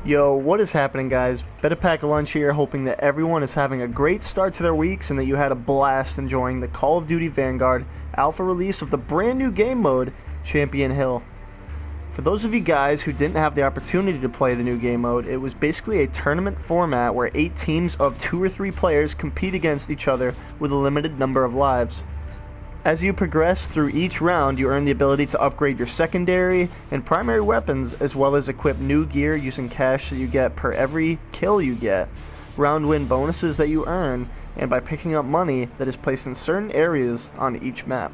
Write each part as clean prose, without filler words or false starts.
Yo, what is happening, guys? BeTTaPacKaLuNcH here, hoping that everyone is having a great start to their weeks and that you had a blast enjoying the Call of Duty Vanguard alpha release of the brand new game mode, Champion Hill. For those of you guys who didn't have the opportunity to play the new game mode, it was basically a tournament format where 8 teams of 2 or 3 players compete against each other with a limited number of lives. As you progress through each round, you earn the ability to upgrade your secondary and primary weapons, as well as equip new gear using cash that you get per every kill you get, round win bonuses that you earn, and by picking up money that is placed in certain areas on each map.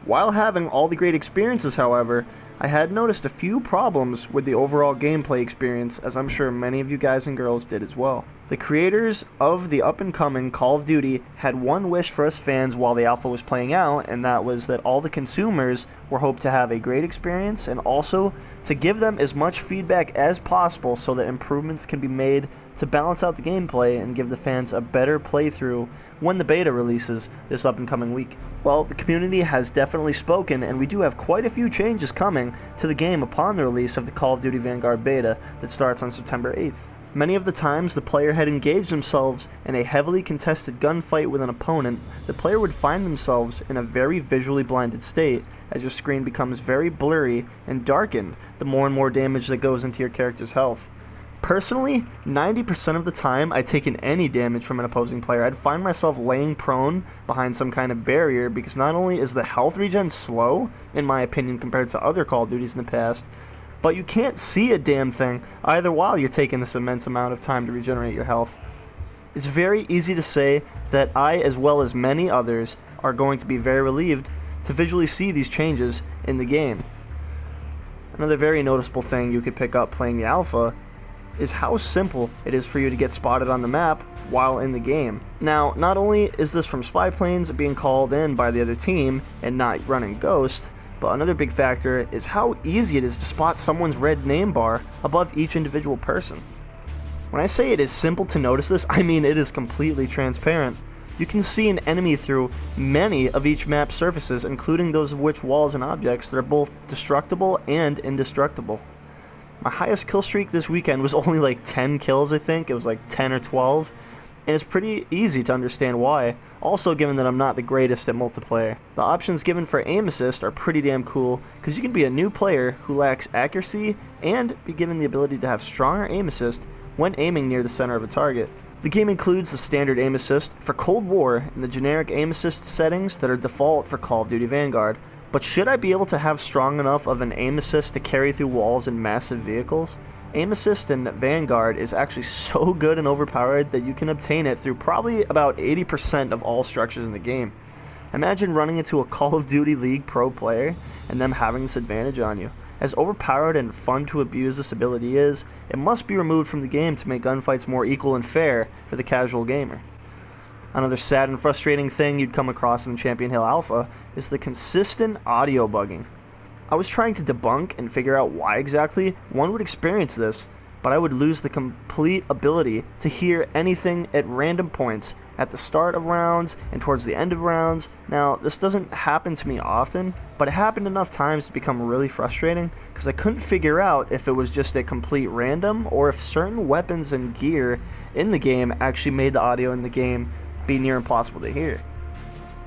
While having all the great experiences, however, I had noticed a few problems with the overall gameplay experience, as I'm sure many of you guys and girls did as well. The creators of the up-and-coming Call of Duty had one wish for us fans while the alpha was playing out, and that was that all the consumers were hoped to have a great experience and also to give them as much feedback as possible so that improvements can be made to balance out the gameplay and give the fans a better playthrough when the beta releases this up-and-coming week. Well, the community has definitely spoken, and we do have quite a few changes coming to the game upon the release of the Call of Duty Vanguard beta that starts on September 8th. Many of the times the player had engaged themselves in a heavily contested gunfight with an opponent, the player would find themselves in a very visually blinded state as your screen becomes very blurry and darkened the more and more damage that goes into your character's health. Personally, 90% of the time I'd taken any damage from an opposing player, I'd find myself laying prone behind some kind of barrier because not only is the health regen slow, in my opinion, compared to other Call of Duties in the past, but you can't see a damn thing either while you're taking this immense amount of time to regenerate your health. It's very easy to say that I, as well as many others, are going to be very relieved to visually see these changes in the game. Another very noticeable thing you could pick up playing the alpha is how simple it is for you to get spotted on the map while in the game. Now, not only is this from spy planes being called in by the other team and not running Ghost, but another big factor is how easy it is to spot someone's red name bar above each individual person. When I say it is simple to notice this, I mean it is completely transparent. You can see an enemy through many of each map's surfaces, including those of which walls and objects that are both destructible and indestructible. My highest kill streak this weekend was only like 10 kills, I think. It was like 10 or 12. And it's pretty easy to understand why, also given that I'm not the greatest at multiplayer. The options given for aim assist are pretty damn cool, because you can be a new player who lacks accuracy and be given the ability to have stronger aim assist when aiming near the center of a target. The game includes the standard aim assist for Cold War and the generic aim assist settings that are default for Call of Duty Vanguard. But should I be able to have strong enough of an aim assist to carry through walls and massive vehicles? Aim assist in Vanguard is actually so good and overpowered that you can obtain it through probably about 80% of all structures in the game. Imagine running into a Call of Duty League pro player and them having this advantage on you. As overpowered and fun to abuse this ability is, it must be removed from the game to make gunfights more equal and fair for the casual gamer. Another sad and frustrating thing you'd come across in the Champion Hill Alpha is the consistent audio bugging. I was trying to debunk and figure out why exactly one would experience this, but I would lose the complete ability to hear anything at random points at the start of rounds and towards the end of rounds. Now, this doesn't happen to me often, but it happened enough times to become really frustrating because I couldn't figure out if it was just a complete random or if certain weapons and gear in the game actually made the audio in the game be near impossible to hear.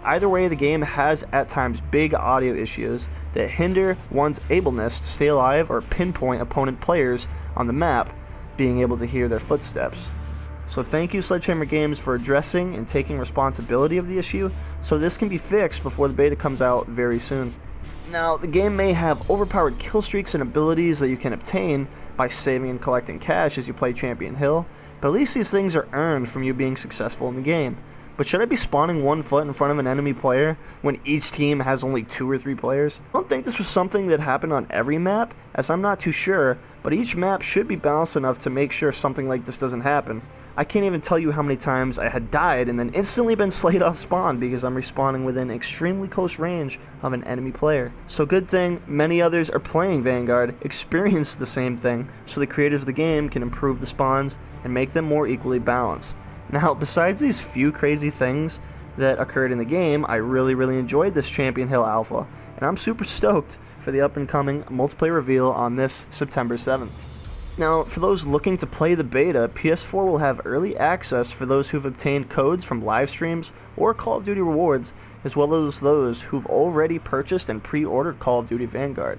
Either way, the game has at times big audio issues that hinder one's ableness to stay alive or pinpoint opponent players on the map being able to hear their footsteps. So thank you, Sledgehammer Games, for addressing and taking responsibility of the issue so this can be fixed before the beta comes out very soon. Now, the game may have overpowered kill streaks and abilities that you can obtain by saving and collecting cash as you play Champion Hill, but at least these things are earned from you being successful in the game. But should I be spawning one foot in front of an enemy player when each team has only 2 or 3 players? I don't think this was something that happened on every map, as I'm not too sure, but each map should be balanced enough to make sure something like this doesn't happen. I can't even tell you how many times I had died and then instantly been slayed off spawn because I'm respawning within extremely close range of an enemy player. So good thing many others are playing Vanguard experience the same thing, so the creators of the game can improve the spawns and make them more equally balanced. Now, besides these few crazy things that occurred in the game, I really enjoyed this Champion Hill Alpha, and I'm super stoked for the up-and-coming multiplayer reveal on this September 7th. Now, for those looking to play the beta, PS4 will have early access for those who've obtained codes from Livestreams or Call of Duty rewards, as well as those who've already purchased and pre-ordered Call of Duty Vanguard.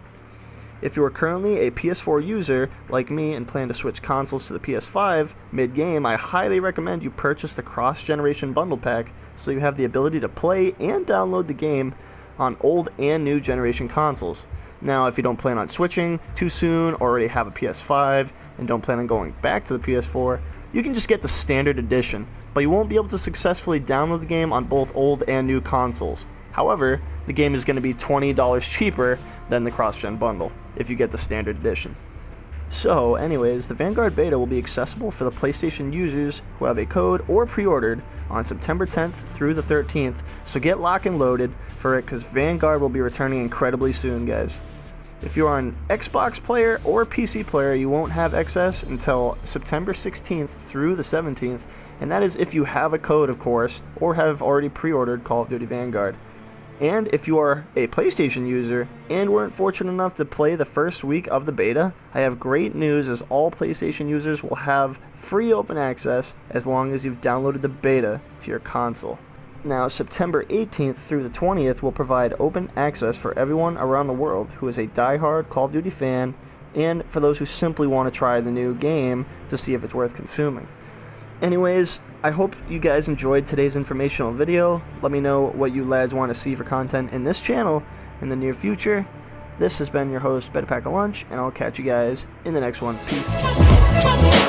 If you are currently a PS4 user like me and plan to switch consoles to the PS5 mid-game, I highly recommend you purchase the cross-generation bundle pack so you have the ability to play and download the game on old and new generation consoles. Now, if you don't plan on switching too soon, or already have a PS5 and don't plan on going back to the PS4, you can just get the standard edition, but you won't be able to successfully download the game on both old and new consoles. However, the game is going to be $20 cheaper than the cross-gen bundle if you get the standard edition. So, anyways, the Vanguard beta will be accessible for the PlayStation users who have a code or pre-ordered on September 10th through the 13th, so get locked and loaded for it because Vanguard will be returning incredibly soon, guys. If you are an Xbox player or PC player, you won't have access until September 16th through the 17th, and that is if you have a code, of course, or have already pre-ordered Call of Duty Vanguard. And if you are a PlayStation user and weren't fortunate enough to play the first week of the beta, I have great news, as all PlayStation users will have free open access as long as you've downloaded the beta to your console. Now, September 18th through the 20th will provide open access for everyone around the world who is a die-hard Call of Duty fan, and for those who simply want to try the new game to see if it's worth consuming. Anyways, I hope you guys enjoyed today's informational video. Let me know what you lads want to see for content in this channel in the near future. This has been your host, BeTTaPacKaLuNcH, and I'll catch you guys in the next one. Peace.